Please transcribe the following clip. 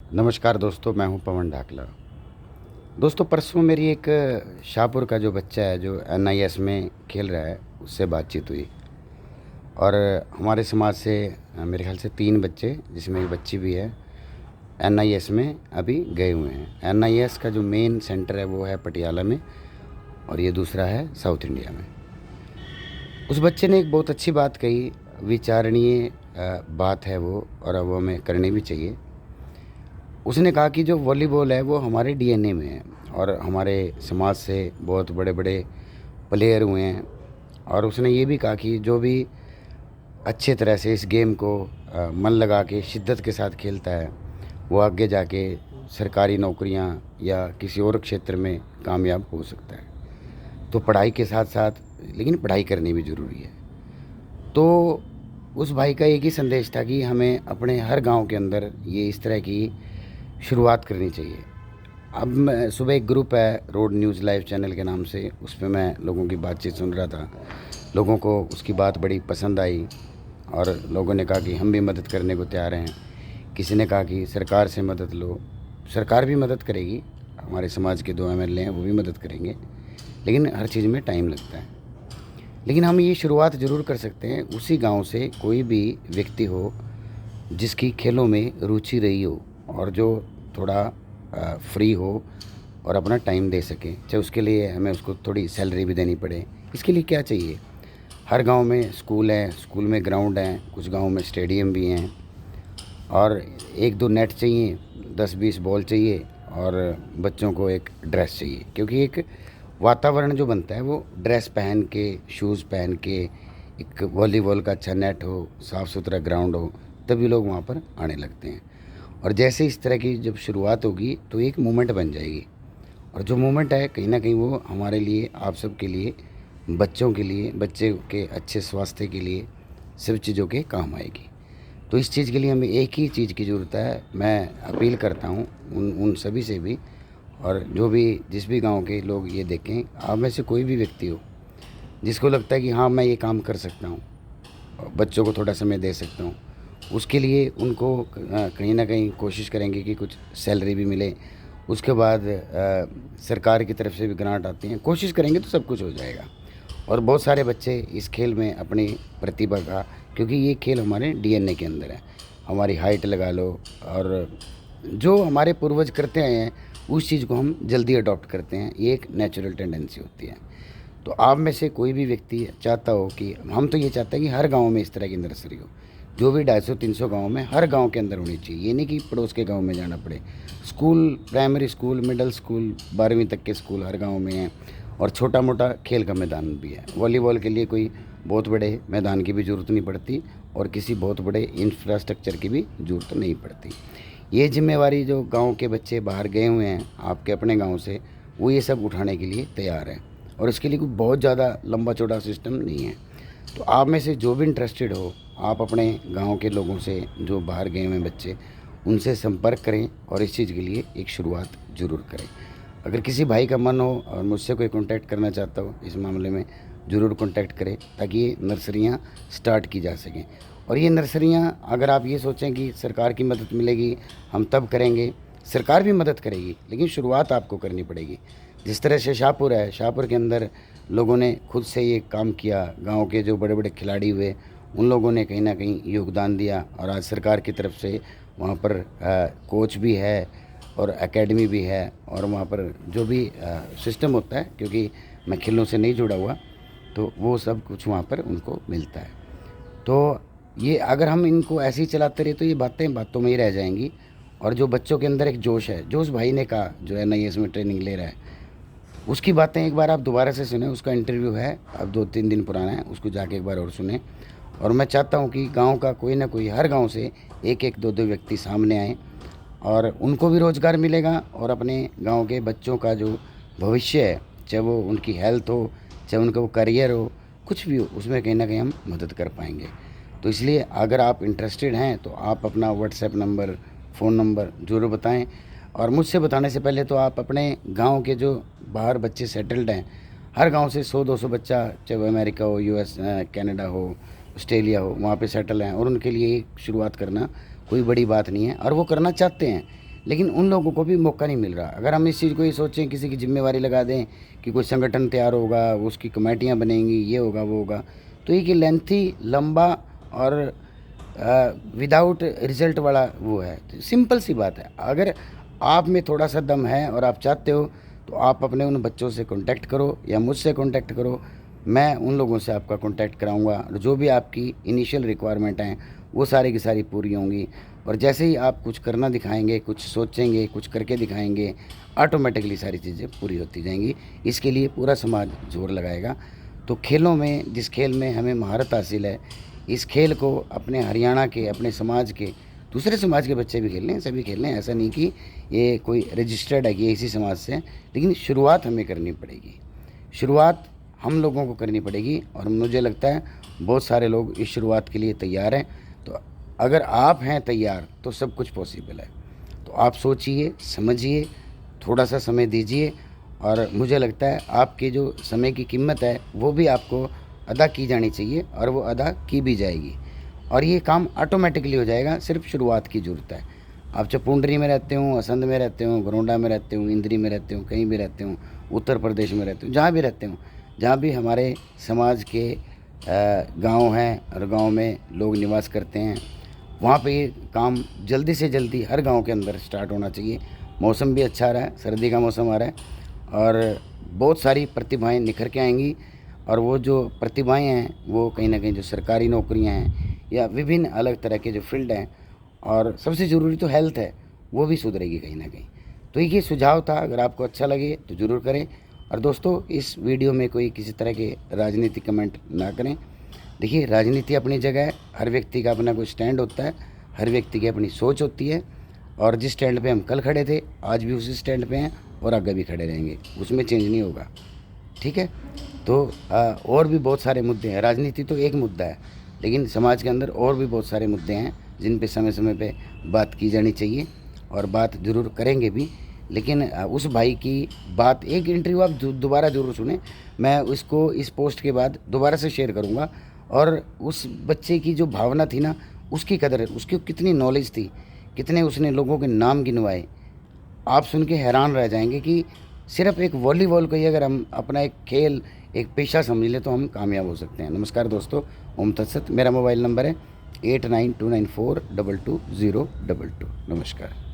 नमस्कार दोस्तों, मैं हूं पवन ढाकला। दोस्तों, परसों मेरी एक शाहपुर का जो बच्चा है जो एनआईएस में खेल रहा है, उससे बातचीत हुई। और हमारे समाज से मेरे ख्याल से 3 बच्चे, जिसमें एक बच्ची भी है, एनआईएस में अभी गए हुए हैं। एनआईएस का जो मेन सेंटर है वो है पटियाला में, और ये दूसरा है साउथ इंडिया में। उस बच्चे ने एक बहुत अच्छी बात कही, विचारणीय बात है वो, और अब वो हमें करनी भी चाहिए। उसने कहा कि जो वॉलीबॉल है वो हमारे डीएनए में है, और हमारे समाज से बहुत बड़े बड़े प्लेयर हुए हैं। और उसने ये भी कहा कि जो भी अच्छे तरह से इस गेम को मन लगा के शिद्दत के साथ खेलता है, वो आगे जाके सरकारी नौकरियां या किसी और क्षेत्र में कामयाब हो सकता है। तो पढ़ाई के साथ साथ, लेकिन पढ़ाई करनी भी ज़रूरी है। तो उस भाई का एक ही संदेश था कि हमें अपने हर गांव के अंदर ये इस तरह की शुरुआत करनी चाहिए। अब मैं सुबह एक ग्रुप है रोड न्यूज़ लाइव चैनल के नाम से, उस पे मैं लोगों की बातचीत सुन रहा था। लोगों को उसकी बात बड़ी पसंद आई, और लोगों ने कहा कि हम भी मदद करने को तैयार हैं। किसी ने कहा कि सरकार से मदद लो। सरकार भी मदद करेगी, हमारे समाज के 2 एमएलए हैं वो भी मदद करेंगे, लेकिन हर चीज़ में टाइम लगता है। लेकिन हम ये शुरुआत ज़रूर कर सकते हैं, उसी गांव से कोई भी व्यक्ति हो जिसकी खेलों में रुचि रही हो, और जो थोड़ा फ्री हो और अपना टाइम दे सके, चाहे उसके लिए हमें उसको थोड़ी सैलरी भी देनी पड़े। इसके लिए क्या चाहिए? हर गांव में स्कूल है, स्कूल में ग्राउंड हैं, कुछ गांव में स्टेडियम भी हैं, और 1-2 नेट चाहिए, 10-20 बॉल चाहिए, और बच्चों को एक ड्रेस चाहिए। क्योंकि एक वातावरण जो बनता है वो ड्रेस पहन के, शूज़ पहन के, एक वॉलीबॉल का अच्छा नेट हो, साफ़ सुथरा ग्राउंड हो, तभी लोग वहाँ पर आने लगते हैं। और जैसे इस तरह की जब शुरुआत होगी तो एक मूवमेंट बन जाएगी, और जो मूवमेंट है कहीं ना कहीं वो हमारे लिए, आप सब के लिए, बच्चों के लिए, बच्चे के अच्छे स्वास्थ्य के लिए, सब चीज़ों के काम आएगी। तो इस चीज़ के लिए हमें एक ही चीज़ की ज़रूरत है। मैं अपील करता हूँ उन उन सभी से भी, और जो भी जिस भी गांव के लोग ये देखें, आप में से कोई भी व्यक्ति हो जिसको लगता है कि हाँ मैं ये काम कर सकता हूँ, बच्चों को थोड़ा समय दे सकता हूँ, उसके लिए उनको कहीं ना कहीं कोशिश करेंगे कि कुछ सैलरी भी मिले। उसके बाद सरकार की तरफ से भी ग्रांट आती हैं, कोशिश करेंगे तो सब कुछ हो जाएगा। और बहुत सारे बच्चे इस खेल में अपनी प्रतिभा का, क्योंकि ये खेल हमारे डीएनए के अंदर है, हमारी हाइट लगा लो, और जो हमारे पूर्वज करते आए हैं उस चीज़ को हम जल्दी अडॉप्ट करते हैं, ये एक नेचुरल टेंडेंसी होती है। तो आप में से कोई भी व्यक्ति चाहता हो कि, हम तो ये चाहते हैं कि हर गांव में इस तरह की नर्सरी हो, जो भी 250-300 गांव में, हर गांव के अंदर होनी चाहिए। ये नहीं कि पड़ोस के गांव में जाना पड़े। School, primary school, middle school, 12वीं तक के स्कूल हर गांव में हैं, और छोटा मोटा खेल का मैदान भी है। वॉलीबॉल के लिए कोई बहुत बड़े मैदान की भी ज़रूरत नहीं पड़ती, और किसी बहुत बड़े इंफ्रास्ट्रक्चर की भी ज़रूरत नहीं पड़ती। ये जिम्मेवारी जो गांव के बच्चे बाहर गए हुए हैं आपके अपने गांव से, वो ये सब उठाने के लिए तैयार हैं, और इसके लिए कोई बहुत ज़्यादा लंबा चौड़ा सिस्टम नहीं है। तो आप में से जो भी इंटरेस्टेड हो, आप अपने गांव के लोगों से, जो बाहर गए हुए बच्चे, उनसे संपर्क करें, और इस चीज़ के लिए एक शुरुआत ज़रूर करें। अगर किसी भाई का मन हो और मुझसे कोई कांटेक्ट करना चाहता हो इस मामले में, ज़रूर कांटेक्ट करें, ताकि ये नर्सरियाँ स्टार्ट की जा सकें। और ये नर्सरियाँ, अगर आप ये सोचें कि सरकार की मदद मिलेगी हम तब करेंगे, सरकार भी मदद करेगी, लेकिन शुरुआत आपको करनी पड़ेगी। जिस तरह से शाहपुर है, शाहपुर के अंदर लोगों ने खुद से ये काम किया, गांव के जो बड़े बड़े खिलाड़ी हुए उन लोगों ने कहीं ना कहीं योगदान दिया, और आज सरकार की तरफ से वहाँ पर कोच भी है, और एकेडमी भी है, और वहाँ पर जो भी सिस्टम होता है, क्योंकि मैं खेलों से नहीं जुड़ा हुआ, तो वो सब कुछ वहाँ पर उनको मिलता है। तो ये अगर हम इनको ऐसे ही चलाते रहे तो ये बातें बातों में ही रह जाएंगी। और जो बच्चों के अंदर एक जोश है, जो उस भाई ने कहा जो एनआईएस में ट्रेनिंग ले रहा है, उसकी बातें एक बार आप दोबारा से सुने। उसका इंटरव्यू है, अब 2-3 दिन पुराना है, उसको जाके एक बार और सुने। और मैं चाहता हूँ कि गांव का कोई ना कोई, हर गांव से 1-1, 2-2 व्यक्ति सामने आए, और उनको भी रोज़गार मिलेगा, और अपने गांव के बच्चों का जो भविष्य है, चाहे वो उनकी हेल्थ हो, चाहे उनका वो करियर हो, कुछ भी हो, उसमें कहीं ना कहीं हम मदद कर पाएंगे। तो इसलिए अगर आप इंटरेस्टेड हैं तो आप अपना व्हाट्सएप नंबर, फ़ोन नंबर ज़रूर बताएं। और मुझसे बताने से पहले तो आप अपने गांव के जो बाहर बच्चे सेटल्ड हैं, हर गांव से 100-200 बच्चा, चाहे वो अमेरिका हो, यूएस, कनाडा हो, ऑस्ट्रेलिया हो, वहाँ पे सेटल हैं, और उनके लिए शुरुआत करना कोई बड़ी बात नहीं है, और वो करना चाहते हैं। लेकिन उन लोगों को भी मौका नहीं मिल रहा। अगर हम इस चीज़ को ये सोचें, किसी की जिम्मेवारी लगा दें कि कोई संगठन तैयार होगा, उसकी कमेटियाँ बनेंगी, ये होगा वो होगा, तो एक लेंथी, लंबा और विदाउट रिज़ल्ट वाला वो है। तो सिंपल सी बात है, अगर आप में थोड़ा सा दम है और आप चाहते हो तो आप अपने उन बच्चों से कांटेक्ट करो या मुझसे कांटेक्ट करो। मैं उन लोगों से आपका कांटेक्ट कराऊंगा और जो भी आपकी इनिशियल रिक्वायरमेंट हैं वो सारी की सारी पूरी होंगी। और जैसे ही आप कुछ करना दिखाएंगे, कुछ सोचेंगे, कुछ करके दिखाएंगे, ऑटोमेटिकली सारी चीज़ें पूरी होती जाएंगी। इसके लिए पूरा समाज जोर लगाएगा। तो खेलों में, जिस खेल में हमें महारत हासिल है, इस खेल को अपने हरियाणा के, अपने समाज के, दूसरे समाज के बच्चे भी खेल रहे हैं, सभी खेल रहे हैं। ऐसा नहीं कि ये कोई रजिस्टर्ड है कि ये इसी समाज से है, लेकिन शुरुआत हमें करनी पड़ेगी। शुरुआत हम लोगों को करनी पड़ेगी और मुझे लगता है बहुत सारे लोग इस शुरुआत के लिए तैयार हैं। तो अगर आप हैं तैयार तो सब कुछ पॉसिबल है। तो आप सोचिए, समझिए, थोड़ा सा समय दीजिए और मुझे लगता है आपके जो समय की कीमत है वो भी आपको अदा की जानी चाहिए और वो अदा की भी जाएगी और ये काम ऑटोमेटिकली हो जाएगा। सिर्फ शुरुआत की ज़रूरत है। आप चाहे पुंडरी में रहते हो, असंध में रहते हो, गरोंडा में रहते हो, इंद्री में रहते हो, कहीं भी रहते हो, उत्तर प्रदेश में रहते हो, जहाँ भी रहते हो, जहाँ भी हमारे समाज के गांव हैं और गांव में लोग निवास करते हैं, वहाँ पे ये काम जल्दी से जल्दी हर गांव के अंदर स्टार्ट होना चाहिए। मौसम भी अच्छा आ रहा है, सर्दी का मौसम आ रहा है और बहुत सारी प्रतिभाएं निखर के आएंगी। और वो जो प्रतिभाएं हैं वो कहीं ना कहीं जो सरकारी नौकरियां हैं या विभिन्न अलग तरह के जो फील्ड हैं, और सबसे ज़रूरी तो हेल्थ है, वो भी सुधरेगी कहीं ना कहीं। तो ये सुझाव था, अगर आपको अच्छा लगे तो ज़रूर करें। और दोस्तों, इस वीडियो में कोई किसी तरह के राजनीतिक कमेंट ना करें। देखिए, राजनीति अपनी जगह है, हर व्यक्ति का अपना कोई स्टैंड होता है, हर व्यक्ति की अपनी सोच होती है और जिस स्टैंड पे हम कल खड़े थे आज भी उसी स्टैंड पे हैं और आगे भी खड़े रहेंगे, उसमें चेंज नहीं होगा। ठीक है। तो और भी बहुत सारे मुद्दे हैं। राजनीति तो एक मुद्दा है, लेकिन समाज के अंदर और भी बहुत सारे मुद्दे हैं जिन पे समय समय पे बात की जानी चाहिए और बात ज़रूर करेंगे भी। लेकिन उस भाई की बात, एक इंटरव्यू आप दोबारा ज़रूर सुने। मैं उसको इस पोस्ट के बाद दोबारा से शेयर करूँगा। और उस बच्चे की जो भावना थी ना, उसकी कदर, उसकी कितनी नॉलेज थी, कितने उसने लोगों के नाम गिनवाए, आप सुन के हैरान रह जाएंगे कि सिर्फ एक वॉलीबॉल को ही अगर हम अपना एक खेल, एक पेशा समझ लें तो हम कामयाब हो सकते हैं। नमस्कार दोस्तों, ओम तत्सत। मेरा मोबाइल नंबर है 8929422022। नमस्कार।